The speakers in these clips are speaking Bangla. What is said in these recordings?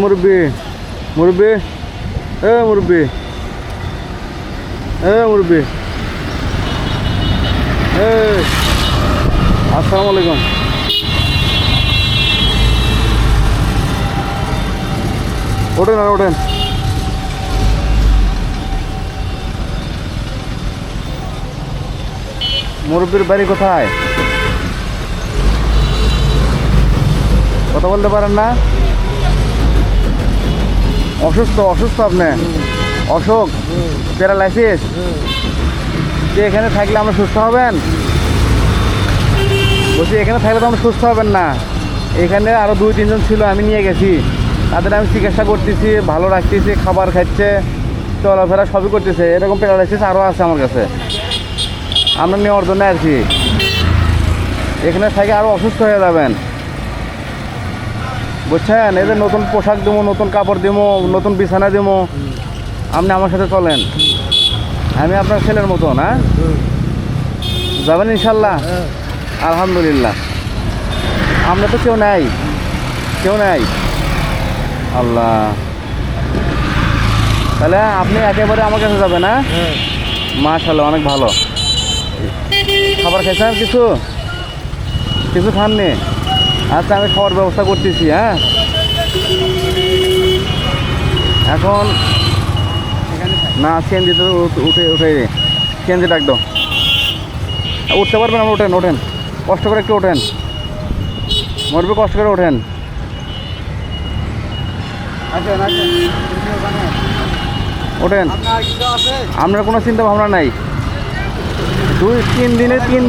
মুরব্বি মুরব্বি মুরব্বি মুরব্বি আসসালামু আলাইকুম। ওঠেন আর ওঠেন। মুরব্বির বাড়ি কোথায়? কথা বলতে পারেন না? অসুস্থ অসুস্থ আপনি? অসুখ, প্যারালাইসিস? যে এখানে থাকলে আমরা সুস্থ হবেন? বলছি এখানে থাকলে তো আমরা সুস্থ হবেন না। এখানে আরও 2-3 জন ছিল, আমি নিয়ে গেছি, তাদের আমি চিকিৎসা করতেছি, ভালো রাখতেছি, খাবার খাচ্ছে, চলাফেরা সবই করতেছে। এরকম প্যারালাইসিস আরও আছে আমার কাছে, আমরা নেওয়ার জন্য আর কি। এখানে থেকে আরও অসুস্থ হয়ে যাবেন, বুঝছেন? এদের নতুন পোশাক দেবো, নতুন কাপড় দেবো, নতুন বিছানা দেবো, আপনি আমার সাথে চলেন। আমি আপনার ছেলের মতন। হ্যাঁ, যাবেন ইনশাল্লাহ? আলহামদুলিল্লাহ। আমরা তো কেউ নাই, কেউ নাই। আল্লাহ, তাহলে আপনি একেবারে আমার কাছে যাবেন? হ্যাঁ, মাশাআল্লাহ, অনেক ভালো। খাবার খেয়েছেন? কিছু কিছু খাননি? আচ্ছা, আমি খাওয়ার ব্যবস্থা করতেছি। হ্যাঁ, এখন না সিএনজিতে উঠে উঠে সিএনজি ডাক দাও। উঠতে পারবেন? আমরা ওঠেন ওঠেন, কষ্ট করে একটু ওঠেন মরবে, কষ্ট করে ওঠেন। ওঠেন, আপনার কোনো চিন্তা ভাবনা নাই। 2-3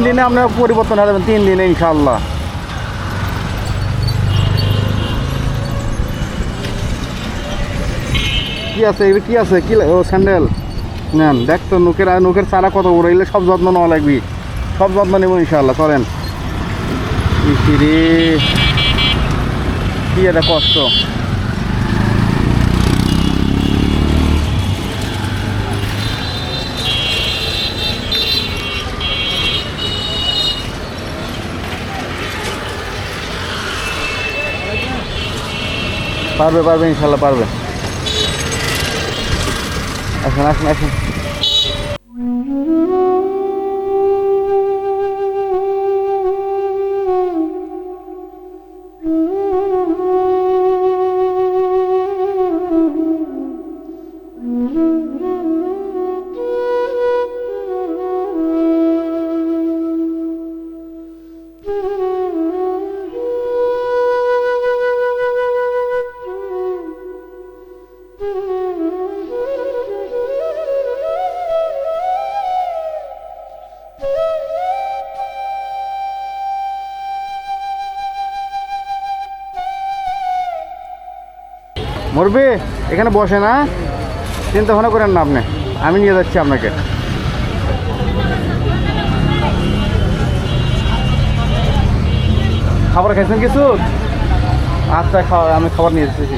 দিনে আপনার পরিবর্তন হয়ে যাবেন, 3 দিনে ইনশাআল্লাহ। কি আছে এগুলো? কি আছে? কি ও স্যান্ডেল নেন, দেখ তো। নুকের চারা কত বড়, এগুলো সব যত্ন নেওয়া লাগবে, সব যত্ন নেব ইনশাআল্লাহ। করেন। রে কি একটা কষ্ট। পারবে পারবে ইনশাল্লাহ পারবে। আসুন আসুন আসুন। মুরব্বি এখানে বসে না, চিন্তা ভাবনা করেন না আপনি, আমি নিয়ে যাচ্ছি আপনাকে। খাবার খাইছেন কিছু? আচ্ছা, আমি খাবার নিয়ে এসেছি।